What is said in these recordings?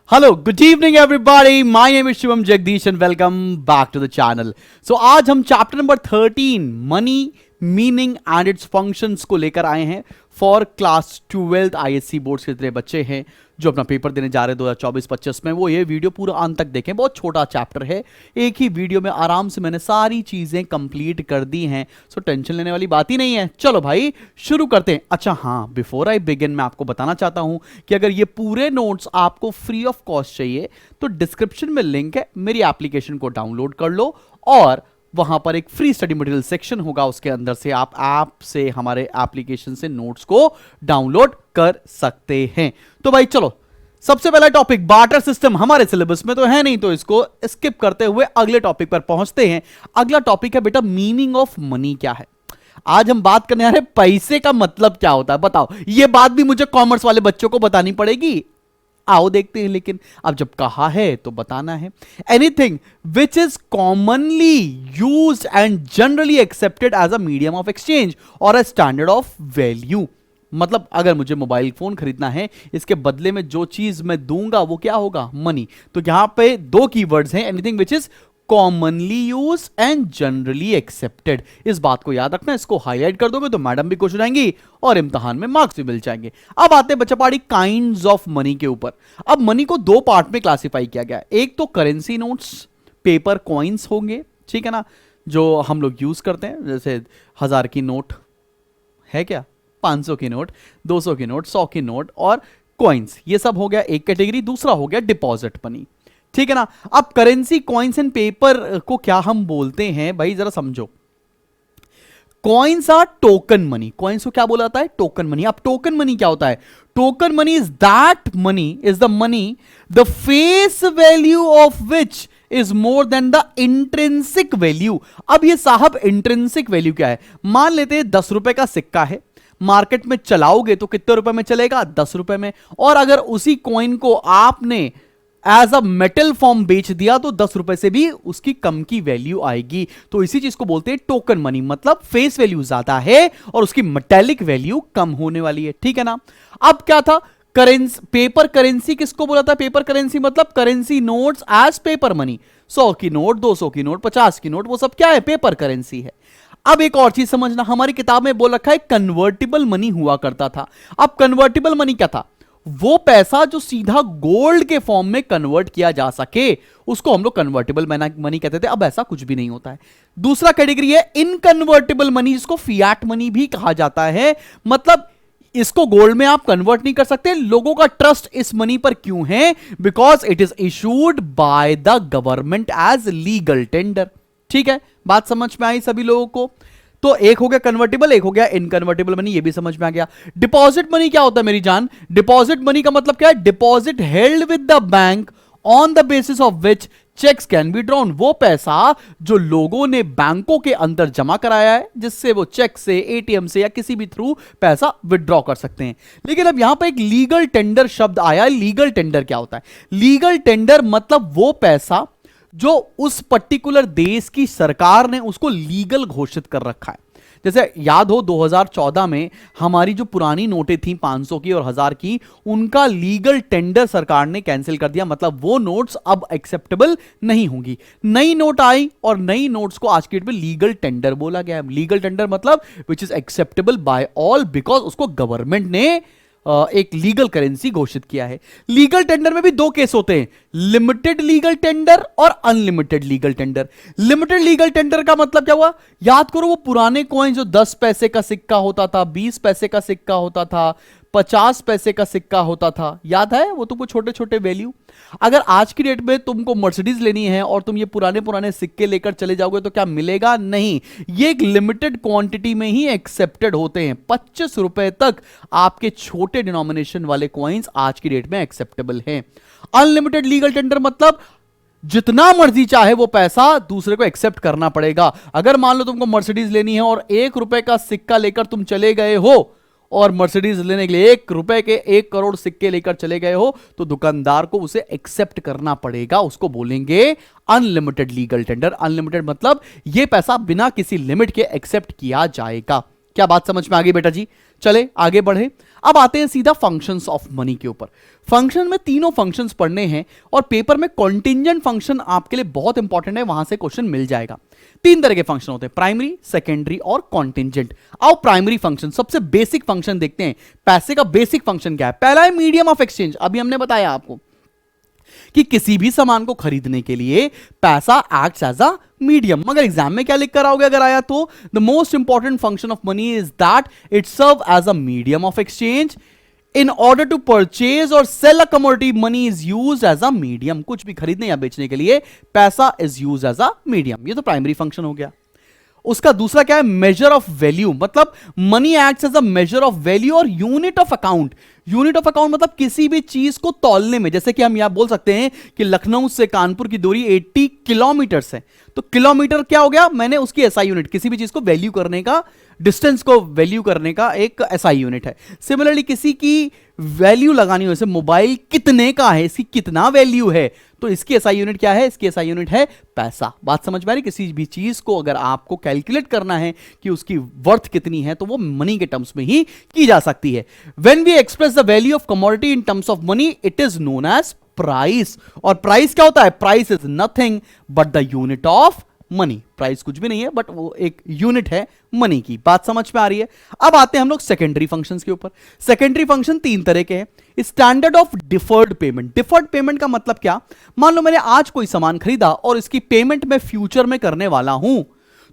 Hello, good evening everybody. My name is Shivam Jagdish and welcome back to the channel. So आज हम chapter number 13 money meaning and it's functions को लेकर आए हैं for class 12th ISC boards के जितने बच्चे हैं जो अपना पेपर देने जा रहे हैं 2024-25 में, वो ये वीडियो पूरा अंत तक देखें। बहुत छोटा चैप्टर है, एक ही वीडियो में आराम से मैंने सारी चीजें कंप्लीट कर दी हैं, सो टेंशन लेने वाली बात ही नहीं है। चलो भाई शुरू करते हैं। अच्छा हाँ, बिफोर आई बिगिन मैं आपको बताना चाहता हूं कि अगर ये पूरे नोट्स आपको फ्री ऑफ कॉस्ट चाहिए तो डिस्क्रिप्शन में लिंक है, मेरी एप्लीकेशन को डाउनलोड कर लो और वहां पर एक फ्री स्टडी मटेरियल सेक्शन होगा, उसके अंदर से आप ऐप से हमारे एप्लीकेशन से नोट्स को डाउनलोड कर सकते हैं। तो भाई चलो, सबसे पहला टॉपिक बार्टर सिस्टम हमारे सिलेबस में तो है नहीं, तो इसको स्किप करते हुए अगले टॉपिक पर पहुंचते हैं। अगला टॉपिक है बेटा मीनिंग ऑफ मनी क्या है। आज हम बात करने आ रहे हैं पैसे का मतलब क्या होता है। बताओ, ये बात भी मुझे कॉमर्स वाले बच्चों को बतानी पड़ेगी। आओ देखते हैं, लेकिन अब जब कहा है तो बताना है। Anything which is commonly used and generally accepted as a medium of exchange और अ स्टैंडर्ड ऑफ वैल्यू। मतलब अगर मुझे मोबाइल फोन खरीदना है, इसके बदले में जो चीज मैं दूंगा वो क्या होगा? मनी। तो यहां पे दो कीवर्ड्स हैं, anything which is commonly use and generally accepted. इस बात को याद रखना, इसको हाईलाइट कर दोगे तो मैडम भी खुश हो जाएंगी और इम्तिहान में मार्क्स भी मिल जाएंगे। अब आते हैं बच्चा पार्टी काइंड्स ऑफ मनी के ऊपर। अब मनी को दो पार्ट में क्लासिफाई किया गया है। एक तो करेंसी नोट्स, पेपर कॉइन्स होंगे, ठीक है ना, जो हम लोग यूज करते हैं, जैसे 1000 की नोट है क्या, 500 की नोट, 200 की नोट, 100 की नोट और कॉइन्स, ये सब हो गया एक कैटेगरी। दूसरा हो गया डिपॉजिट मनी, ठीक है ना। अब करेंसी, कॉइन्स एंड पेपर को क्या हम बोलते हैं भाई, जरा समझो। Coins are token money. Coins को क्या बोला जाता है? Token money. अब टोकन मनी क्या होता है? Token money is that money, is the money the face value of which is more than the intrinsic value. अब ये साहब इंट्रिंसिक वैल्यू क्या है? मान लेते हैं 10 रुपए का सिक्का है, मार्केट में चलाओगे तो कितने रुपए में चलेगा? 10 रुपए में। और अगर उसी कॉइन को आपने एज अ मेटल फॉर्म बेच दिया तो 10 रुपए से भी उसकी कम की वैल्यू आएगी। तो इसी चीज को बोलते हैं टोकन मनी, मतलब फेस वैल्यू ज्यादा है और उसकी मेटेलिक वैल्यू कम होने वाली है, ठीक है ना। अब क्या था? करेंसी, पेपर करेंसी किसको बोला था? पेपर करेंसी मतलब currency notes as paper money. 100 की नोट, 200 की नोट, 50 की नोट, वो सब क्या है? पेपर करेंसी है। अब एक और चीज समझना, हमारी किताब में बोल रखा है कन्वर्टिबल मनी हुआ करता था। अब कन्वर्टिबल मनी क्या था? वो पैसा जो सीधा गोल्ड के फॉर्म में कन्वर्ट किया जा सके, उसको हम लोग कन्वर्टिबल मनी कहते थे। अब ऐसा कुछ भी नहीं होता है। दूसरा कैटेगरी है इनकन्वर्टिबल मनी, जिसको फियाट मनी भी कहा जाता है। मतलब इसको गोल्ड में आप कन्वर्ट नहीं कर सकते। लोगों का ट्रस्ट इस मनी पर क्यों है? Because it is issued by the government as legal tender. ठीक है, बात समझ में आई सभी लोगों को? तो एक हो गया कन्वर्टिबल, एक हो गया इनकन्वर्टिबल मनी, ये भी समझ में आ गया। डिपॉजिट मनी क्या होता है मेरी जान? डिपॉजिट मनी का मतलब क्या है? Deposit held with the bank on the basis of which cheques can be drawn. वो पैसा जो लोगों ने बैंकों के अंदर जमा कराया है, जिससे वो चेक से, एटीएम से या किसी भी थ्रू पैसा विड्रॉ कर सकते हैं। लेकिन अब यहां पर एक लीगल टेंडर शब्द आया है। लीगल टेंडर क्या होता है? लीगल टेंडर मतलब वो पैसा जो उस पर्टिकुलर देश की सरकार ने उसको लीगल घोषित कर रखा है। जैसे याद हो 2014 में हमारी जो पुरानी नोटें थी 500 की और 1000 की, उनका लीगल टेंडर सरकार ने कैंसिल कर दिया। मतलब वो नोट्स अब एक्सेप्टेबल नहीं होंगी। नई नोट आई और नई नोट्स को आज की डेट में लीगल टेंडर बोला गया है। लीगल टेंडर मतलब which is acceptable bye all, because उसको गवर्नमेंट ने एक लीगल करेंसी घोषित किया है। लीगल टेंडर में भी दो केस होते हैं, लिमिटेड लीगल टेंडर और unlimited legal tender. Limited legal tender का मतलब क्या हुआ? याद करो वो पुराने कॉइन जो 10 पैसे का सिक्का होता था, 20 पैसे का सिक्का होता था, 50 पैसे का सिक्का होता था, याद है? वो तुमको छोटे छोटे वैल्यू। अगर आज की डेट में तुमको मर्सिडीज लेनी है और तुम ये पुराने पुराने सिक्के लेकर चले जाओगे तो क्या मिलेगा? नहीं। ये एक लिमिटेड क्वांटिटी में ही एक्सेप्टेड होते हैं। 25 रुपए तक आपके छोटे डिनोमिनेशन वाले कॉइन्स आज की डेट में एक्सेप्टेबल हैं। अनलिमिटेड लीगल टेंडर मतलब जितना मर्जी चाहे वो पैसा दूसरे को एक्सेप्ट करना पड़ेगा। अगर मान लो तुमको मर्सिडीज लेनी है और 1 रुपए का सिक्का लेकर तुम चले गए हो और मर्सिडीज लेने के लिए 1 रुपए के 1 करोड़ सिक्के लेकर चले गए हो, तो दुकानदार को उसे एक्सेप्ट करना पड़ेगा। उसको बोलेंगे अनलिमिटेड लीगल टेंडर। अनलिमिटेड मतलब यह पैसा बिना किसी लिमिट के एक्सेप्ट किया जाएगा। क्या बात समझ में आ गई बेटा जी? चले आगे बढ़े। अब आते हैं सीधा फंक्शंस ऑफ मनी के ऊपर। फंक्शन में तीनों फंक्शंस पढ़ने हैं और पेपर में कॉन्टिंजेंट फंक्शन आपके लिए बहुत इंपॉर्टेंट है, वहां से क्वेश्चन मिल जाएगा। तीन तरह के फंक्शन होते हैं, प्राइमरी, सेकेंडरी और कॉन्टिंजेंट। आओ प्राइमरी फंक्शन, सबसे बेसिक फंक्शन देखते हैं। पैसे का बेसिक फंक्शन क्या है? पहला है मीडियम ऑफ एक्सचेंज। अभी हमने बताया आपको कि किसी भी सामान को खरीदने के लिए पैसा एक्ट्स एज अ मीडियम। मगर एग्जाम में क्या लिख कर आओगे अगर आया तो? The most important function of money is that it serve as a medium of exchange. In order to purchase और sell a commodity, money is use as a medium. कुछ भी खरीदने या बेचने के लिए पैसा is use as a medium. ये तो प्राइमरी फंक्शन हो गया। उसका दूसरा क्या है? मेजर ऑफ वैल्यू, मतलब money acts as a measure of value और unit of account. Unit of account मतलब किसी भी चीज को तौलने में, जैसे कि हम यहां बोल सकते हैं कि लखनऊ से कानपुर की दूरी 80 किलोमीटर है, तो किलोमीटर क्या हो गया? मैंने उसकी एसआई यूनिट, किसी भी चीज को वैल्यू करने का, डिस्टेंस को वैल्यू करने का एक एसआई यूनिट है। सिमिलरली किसी की वैल्यू लगानी हो, जैसे मोबाइल कितने का है, इसकी कितना वैल्यू है, तो इसकी एसआई यूनिट क्या है? इसकी एसआई यूनिट है पैसा। बात समझ में आ रही? किसी भी चीज को अगर आपको कैलकुलेट करना है कि उसकी वर्थ कितनी है, तो वो मनी के टर्म्स में ही की जा सकती है। When we express the value of commodity in terms of money, it is known as price. और प्राइस क्या होता है? Price is nothing but the unit of money. Price कुछ भी नहीं है, बट वो एक यूनिट है मनी की। बात समझ में आ रही है? अब आते हैं हम लोग सेकेंडरी फंक्शंस के ऊपर। सेकेंडरी फंक्शन तीन तरह के हैं। Standard of deferred payment. Deferred payment का मतलब क्या? मान लो मैंने आज कोई सामान खरीदा और इसकी पेमेंट मैं फ्यूचर में करने वाला हूं,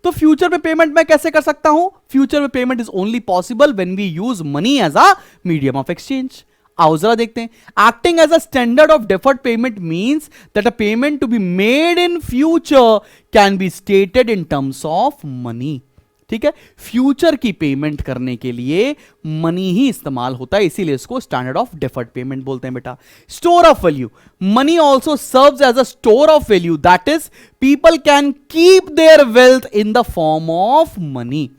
तो फ्यूचर में पेमेंट मैं कैसे कर सकता हूं? फ्यूचर में payment is only possible when we use money as a medium of exchange. आओ जरा देखते हैं। Acting as a standard of deferred payment means that a payment to be made in future can be stated in terms of money. ठीक है, future की payment करने के लिए मनी ही इस्तेमाल होता है, इसीलिए इसको स्टैंडर्ड ऑफ डिफर्ड पेमेंट बोलते हैं बेटा। Store of value. Money also serves as a store of value, that is people can keep their wealth in the form of money.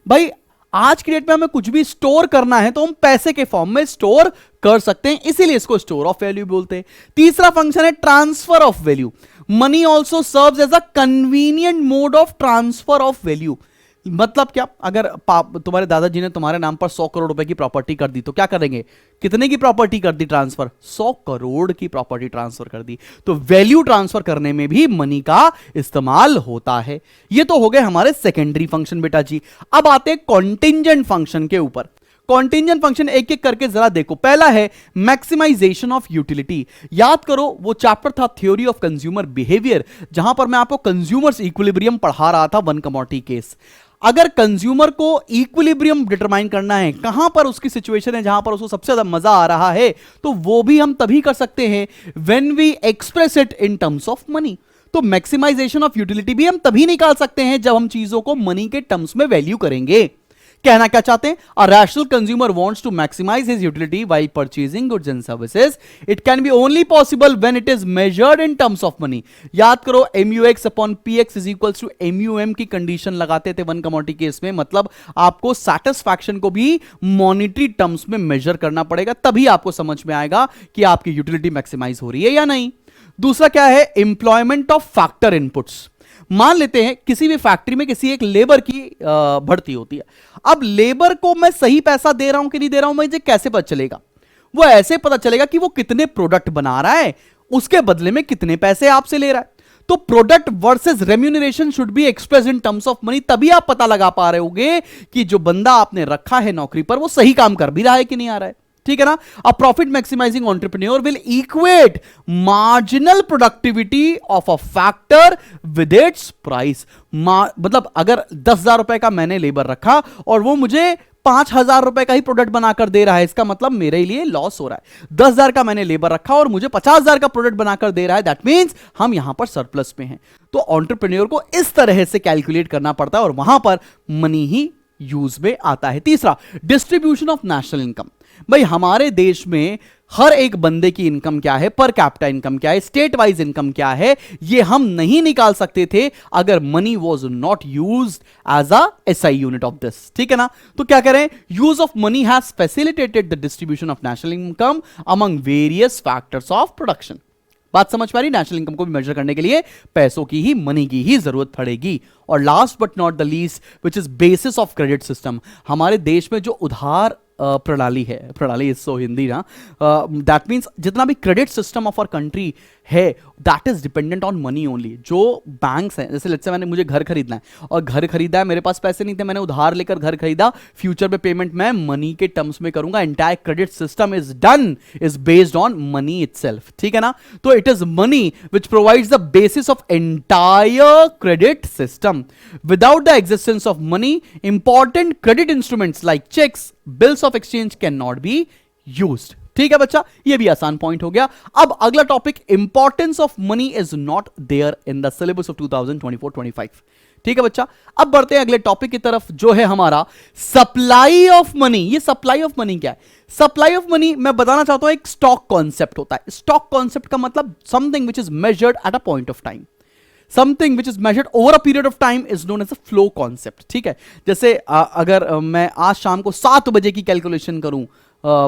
भाई आज की डेट में हमें कुछ भी स्टोर करना है तो हम पैसे के फॉर्म में स्टोर कर सकते हैं, इसीलिए इसको स्टोर ऑफ वैल्यू बोलते हैं। तीसरा फंक्शन है transfer of value. Money also serves as a convenient mode of transfer of value. मतलब क्या? अगर तुम्हारे दादाजी ने तुम्हारे नाम पर 100 करोड़ रुपए की प्रॉपर्टी कर दी, तो क्या करेंगे? कितने की प्रॉपर्टी कर दी ट्रांसफर? 100 करोड़ की प्रॉपर्टी ट्रांसफर कर दी। तो वैल्यू ट्रांसफर करने में भी मनी का इस्तेमाल होता है। ये तो हो गए हमारे सेकेंडरी फंक्शन बेटा जी। अब आते हैं कॉन्टिंजेंट फंक्शन के ऊपर। कॉन्टिंजेंट फंक्शन एक एक करके जरा देखो। पहला है मैक्सिमाइजेशन ऑफ यूटिलिटी। याद करो वो चैप्टर था थ्योरी ऑफ कंज्यूमर बिहेवियर, जहां पर मैं आपको कंज्यूमर्स इक्विलिब्रियम पढ़ा रहा था, वन कमोडिटी केस। अगर कंज्यूमर को इक्विलिब्रियम डिटरमाइन करना है, कहां पर उसकी सिचुएशन है जहां पर उसको सबसे ज्यादा मजा आ रहा है, तो वो भी हम तभी कर सकते हैं when we express it in terms of money. तो मैक्सिमाइजेशन ऑफ यूटिलिटी भी हम तभी निकाल सकते हैं जब हम चीजों को मनी के टर्म्स में वैल्यू करेंगे। कहना क्या चाहते हैं? A rational consumer wants to maximise his utility while purchasing goods and services. It can be only possible when it is measured in terms of money. याद करो MUX upon PX is equals to MUM की condition लगाते थे one commodity case में, मतलब आपको satisfaction को भी मॉनिटरी टर्म्स में मेजर करना पड़ेगा, तभी आपको समझ में आएगा कि आपकी यूटिलिटी मैक्सिमाइज हो रही है या नहीं। दूसरा क्या है? Employment of factor inputs. मान लेते हैं किसी भी फैक्ट्री में किसी एक लेबर की भर्ती होती है। अब लेबर को मैं सही पैसा दे रहा हूं कि नहीं दे रहा हूं, मुझे कैसे पता चलेगा? वो ऐसे पता चलेगा कि वो कितने प्रोडक्ट बना रहा है, उसके बदले में कितने पैसे आपसे ले रहा है। तो product versus remuneration should be express in terms of money, तभी आप पता लगा पा रहे होगे कि जो बंदा आपने रखा है नौकरी पर वो सही काम कर भी रहा है कि नहीं आ रहा है। ठीक है ना? A profit maximising entrepreneur will equate marginal productivity of a factor with its price. मतलब अगर 10,000 रुपए का मैंने लेबर रखा और वो मुझे 5,000 रुपए का ही प्रोडक्ट बनाकर दे रहा है, इसका मतलब मेरे लिए लॉस हो रहा है। 10,000 का मैंने लेबर रखा और मुझे 50,000 का प्रोडक्ट बनाकर दे रहा है, दैट मींस हम यहां पर सरप्लस में हैं। तो एंटरप्रेन्योर को इस तरह से कैलकुलेट करना पड़ता है और वहां पर मनी ही यूज में आता है। तीसरा, डिस्ट्रीब्यूशन ऑफ नेशनल इनकम। भाई हमारे देश में हर एक बंदे की इनकम क्या है, पर कैपिटा इनकम क्या है, स्टेट वाइज इनकम क्या है, ये हम नहीं निकाल सकते थे अगर money was not used as a SI unit of this. ठीक है ना? तो क्या करें? Use of money has facilitated the distribution of national income among various factors of production. बात समझ पा रही? नेशनल इनकम को भी मेजर करने के लिए पैसों की ही, मनी की ही जरूरत पड़ेगी। और last but not the least which is basis of credit system, हमारे देश में जो उधार प्रणाली है, प्रणाली इज सो हिंदी ना, दैट मीन्स जितना भी credit system of our country है that is dependent on money only. जो बैंक्स हैं, जैसे लेट्स से मैंने, मुझे घर खरीदना है और घर खरीदा है, मेरे पास पैसे नहीं थे, मैंने उधार लेकर घर खरीदा, फ्यूचर में पेमेंट मैं मनी के टर्म्स में करूंगा। Entire credit system is done, is based on money itself, ठीक है ना। तो it is money which provides the basis of entire credit system. Without the existence of money, important credit instruments like cheques, bills of exchange can not be used. ठीक है बच्चा, ये भी आसान पॉइंट हो गया। अब अगला topic, importance of money is not there in the syllabus of 2024-25। ठीक है बच्चा, अब बढ़ते हैं अगले टॉपिक की तरफ, जो है हमारा सप्लाई ऑफ मनी। ये सप्लाई ऑफ मनी क्या है? सप्लाई ऑफ मनी मैं बताना चाहता हूं, एक स्टॉक कॉन्सेप्ट होता है। स्टॉक कॉन्सेप्ट का मतलब something which is measured at a point of time, something which is measured over a period of time is known as a flow concept. ठीक है, जैसे अगर मैं आज शाम को 7 बजे की कैलकुलेशन करूं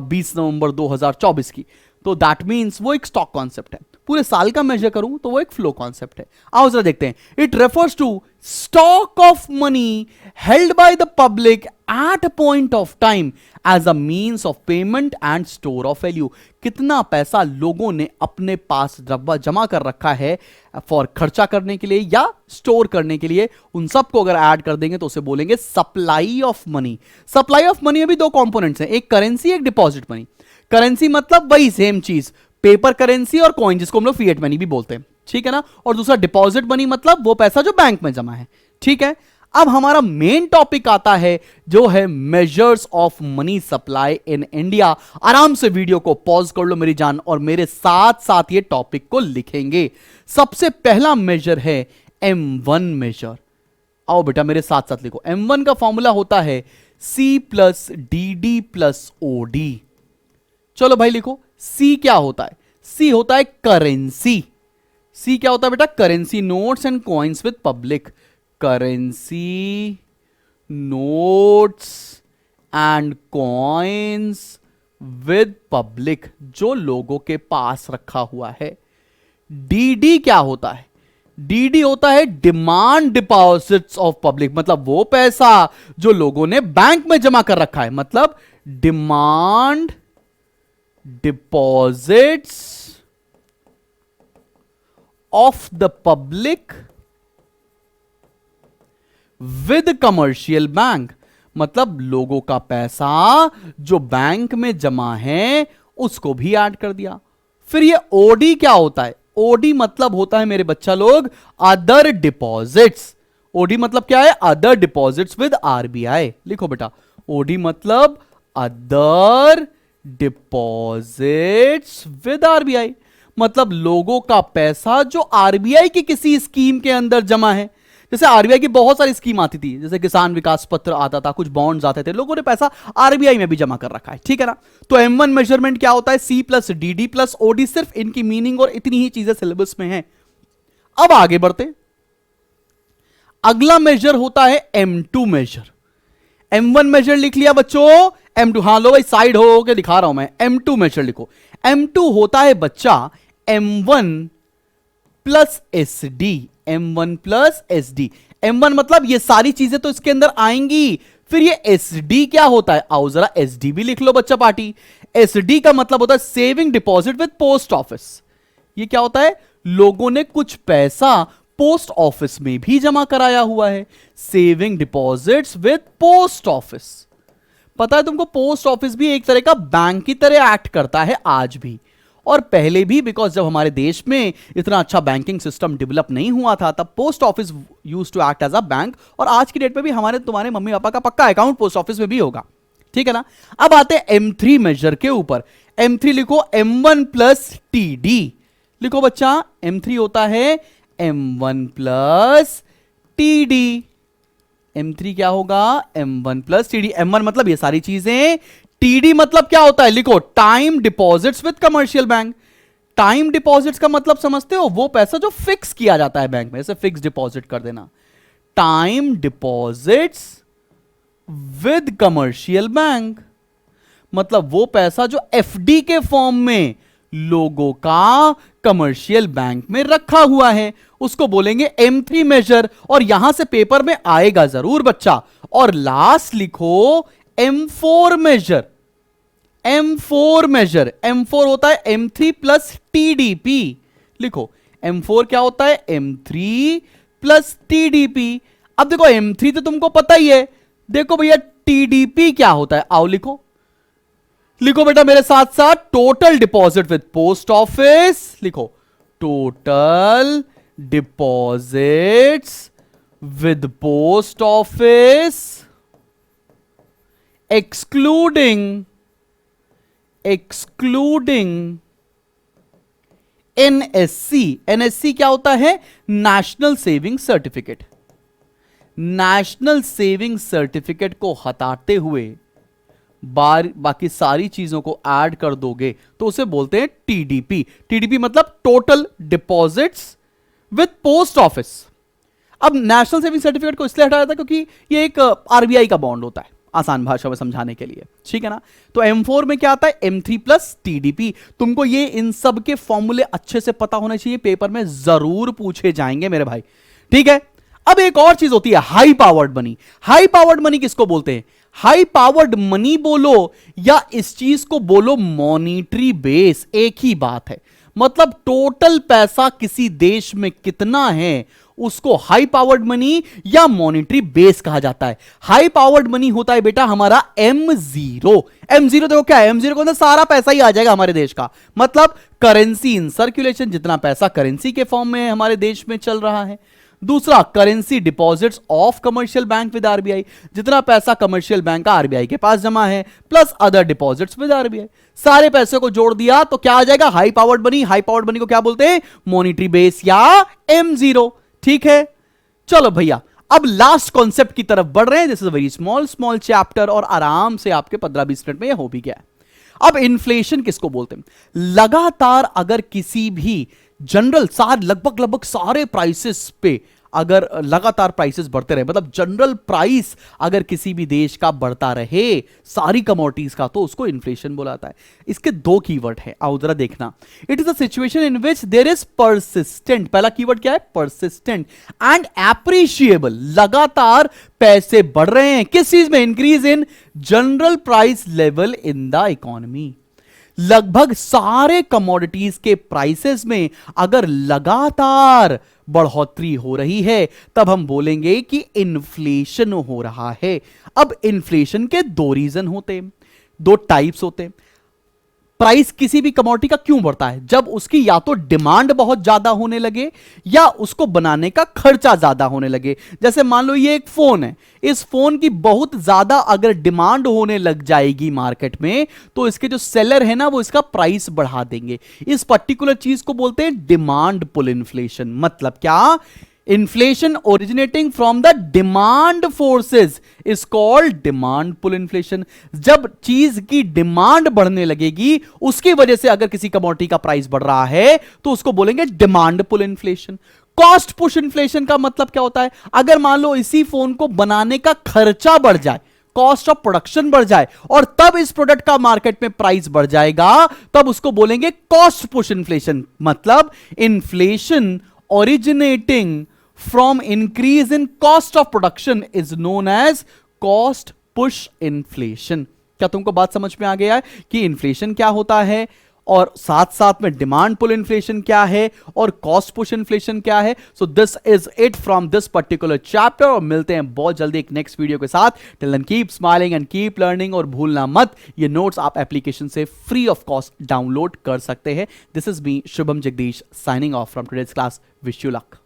20 नवंबर 2024 की, तो दैट मीन्स वो एक स्टॉक कॉन्सेप्ट है। पूरे साल का मेजर करूं तो वो एक फ्लो कॉन्सेप्ट है। आओ जरा देखते हैं। It refers to stock of money held by the public at a point of time as a means of payment and store of value. कितना पैसा लोगों ने अपने पास जमा कर रखा है फॉर खर्चा करने के लिए या स्टोर करने के लिए, उन सबको अगर ऐड कर देंगे तो उसे बोलेंगे supply of money. Supply of money में भी दो कंपोनेंट्स हैं, एक करेंसी, एक डिपॉजिट मनी। करेंसी मतलब वही सेम चीज, पेपर करेंसी और कॉइन, जिसको हम लोग फिएट मनी भी बोलते हैं, ठीक है ना। और दूसरा डिपॉजिट मनी मतलब वो पैसा जो बैंक में जमा है, ठीक है। अब हमारा मेन टॉपिक आता है जो है measures of money supply in India. आराम से वीडियो को पॉज कर लो मेरी जान, और मेरे साथ साथ ये टॉपिक को लिखेंगे। सबसे पहला मेजर है M1 मेजर। आओ बेटा मेरे साथ साथ लिखो। M1 का फॉर्मूला होता है C plus DD plus OD। चलो भाई लिखो, C क्या होता है? C होता है करेंसी। C क्या होता है बेटा? Currency, notes and coins with public. Currency, notes and coins with public, जो लोगों के पास रखा हुआ है। DD क्या होता है? DD होता है डिमांड डिपॉजिट्स ऑफ पब्लिक, मतलब वो पैसा जो लोगों ने बैंक में जमा कर रखा है, मतलब demand deposits of the public with commercial bank, मतलब लोगों का पैसा जो बैंक में जमा है उसको भी ऐड कर दिया। फिर ये OD क्या होता है? OD मतलब होता है मेरे बच्चा लोग अदर डिपॉजिट्स। OD मतलब क्या है? Other deposits with RBI। लिखो बेटा, OD मतलब अदर डिपॉजिट्स विद RBI, मतलब लोगों का पैसा जो RBI की किसी स्कीम के अंदर जमा है। जैसे RBI की बहुत सारी स्कीम आती थी, जैसे किसान विकास पत्र आता था, कुछ बॉन्ड्स आते थे, लोगों ने पैसा RBI में भी जमा कर रखा है, ठीक है ना। तो M1 मेजरमेंट क्या होता है? C plus DD plus OD। सिर्फ इनकी मीनिंग और इतनी ही चीजें सिलेबस में है। अब आगे बढ़ते, अगला मेजर होता है M2 मेजर। M1 मेजर लिख लिया बच्चों, M2, हाँ लो भाई साइड हो के दिखा रहा हूं मैं। M2 मेजर लिखो। M2 होता है बच्चा M1 plus SD। M1 plus SD। M1 मतलब ये सारी चीजें तो इसके अंदर आएंगी। फिर ये SD क्या होता है? आओ जरा SD भी लिख लो बच्चा पार्टी। SD का मतलब होता है saving deposit with post office. ये क्या होता है? लोगों ने कुछ पैसा पोस्ट ऑफिस में भी जमा कराया हुआ है। Saving deposits with post office. पता है तुमको, पोस्ट ऑफिस भी एक तरह का बैंक की तरह एक्ट करता है आज भी, और पहले भी, बिकॉज जब हमारे देश में इतना अच्छा बैंकिंग सिस्टम डेवलप नहीं हुआ था तब post office used to act as a bank, और आज की डेट में भी हमारे तुम्हारे मम्मी पापा का पक्का अकाउंट पोस्ट ऑफिस में भी होगा, ठीक है ना। अब आते हैं M3 मेजर के ऊपर। M3 लिखो M1 प्लस TD। लिखो बच्चा, M3 होता है M1 प्लस TD। M3 क्या होगा? M1 plus TD। M1 मतलब ये सारी चीजें, TD मतलब क्या होता है? लिखो, time deposits with commercial bank. Time deposits का मतलब समझते हो? वो पैसा जो फिक्स किया जाता है बैंक में, जैसे फिक्स डिपॉजिट कर देना। Time deposits with commercial bank मतलब वो पैसा जो FD के फॉर्म में लोगों का कमर्शियल बैंक में रखा हुआ है, उसको बोलेंगे M3 मेजर। और यहां से पेपर में आएगा जरूर बच्चा। और लास्ट लिखो M4 major. M4 major, M4 होता है M3 प्लस TDP। लिखो M4 क्या होता है, M3 प्लस TDP। अब देखो M3 तो तुमको पता ही है, देखो भैया TDP क्या होता है, आओ लिखो। लिखो बेटा मेरे साथ साथ, total deposit with post office. लिखो total deposits with post office excluding NSC। NSC क्या होता है, national saving certificate. National saving certificate को हटाते हुए बाकी सारी चीजों को ऐड कर दोगे तो उसे बोलते हैं TDP। TDP मतलब total deposits with post office. अब नेशनल सेविंग सर्टिफिकेट को इसलिए हटाया था क्योंकि ये एक RBI का बॉन्ड होता है, आसान भाषा में समझाने के लिए, ठीक है ना। तो M4 में क्या आता है, M3 प्लस TDP। तुमको ये इन सब के फॉर्मूले अच्छे से पता होने चाहिए, पेपर में जरूर पूछे जाएंगे मेरे भाई, ठीक है। अब एक और चीज होती है high powered money. High powered money किसको बोलते हैं, हाई पावर्ड मनी बोलो या इस चीज को बोलो मॉनिटरी बेस, एक ही बात है। मतलब टोटल पैसा किसी देश में कितना है उसको हाई पावर्ड मनी या मॉनिटरी बेस कहा जाता है। हाई पावर्ड मनी होता है बेटा हमारा M0। M0 देखो क्या है, M0 के अंदर सारा पैसा ही आ जाएगा हमारे देश का, मतलब करेंसी इन सर्कुलेशन, जितना पैसा करेंसी के फॉर्म में हमारे देश में चल रहा है। दूसरा currency deposits of commercial bank with RBI, जितना पैसा कमर्शियल बैंक का RBI के पास जमा है, plus other deposits with RBI। सारे पैसे को जोड़ दिया तो क्या आ जाएगा, high powered money. High powered money को क्या बोलते हैं, मॉनिटरी बेस या M0, ठीक है। चलो भैया अब लास्ट कॉन्सेप्ट की तरफ बढ़ रहे हैं। This is very small chapter और आराम से आपके 15-20 मिनट में ये हो भी गया है। अब इन्फ्लेशन किसको बोलते हैं, लगातार अगर किसी भी जनरल लगभग सारे प्राइसेस पे अगर लगातार प्राइसेस बढ़ते रहे, मतलब जनरल प्राइस अगर किसी भी देश का बढ़ता रहे सारी कमोडिटीज का, तो उसको इन्फ्लेशन बुलाता है। इसके दो कीवर्ड है, आओ जरा देखना। It is a situation in which there is persistent, पहला कीवर्ड क्या है, परसिस्टेंट एंड एप्रिशिएबल। लगातार पैसे बढ़ रहे हैं किस चीज में, increase in general price level in the economy. लगभग सारे कमोडिटीज के प्राइसेस में अगर लगातार बढ़ोतरी हो रही है तब हम बोलेंगे कि इन्फ्लेशन हो रहा है। अब इन्फ्लेशन के दो रीजन होते हैं, दो टाइप्स होते हैं। प्राइस किसी भी कमोडिटी का क्यों बढ़ता है, जब उसकी या तो डिमांड बहुत ज्यादा होने लगे या उसको बनाने का खर्चा ज्यादा होने लगे। जैसे मान लो ये एक फोन है, इस फोन की बहुत ज्यादा अगर डिमांड होने लग जाएगी मार्केट में तो इसके जो सेलर है ना वो इसका प्राइस बढ़ा देंगे। इस पर्टिकुलर चीज को बोलते हैं डिमांड पुल इन्फ्लेशन। मतलब क्या, inflation originating from the demand forces is called demand pull inflation. जब चीज की डिमांड बढ़ने लगेगी उसकी वजह से अगर किसी कमोडिटी का प्राइस बढ़ रहा है तो उसको बोलेंगे demand pull inflation. Cost push inflation का मतलब क्या होता है, अगर मान लो इसी फोन को बनाने का खर्चा बढ़ जाए, कॉस्ट ऑफ प्रोडक्शन बढ़ जाए और तब इस प्रोडक्ट का मार्केट में प्राइस बढ़ जाएगा, तब उसको बोलेंगे कॉस्ट पुश इन्फ्लेशन। मतलब inflation originating from increase in cost of production is known as cost push inflation। क्या तुमको बात समझ में आ गया है कि इन्फ्लेशन क्या होता है और साथ साथ में डिमांड पुल इन्फ्लेशन क्या है और कॉस्ट पुश इन्फ्लेशन क्या है। So this is it from this particular chapter और मिलते हैं बहुत जल्दी एक नेक्स्ट वीडियो के साथ। Till then keep smiling and keep learning और भूलना मत ये नोट्स आप एप्लीकेशन से फ्री ऑफ कॉस्ट डाउनलोड कर सकते हैं। This is me Shubham Jagdish signing off from today's class. Wish you luck.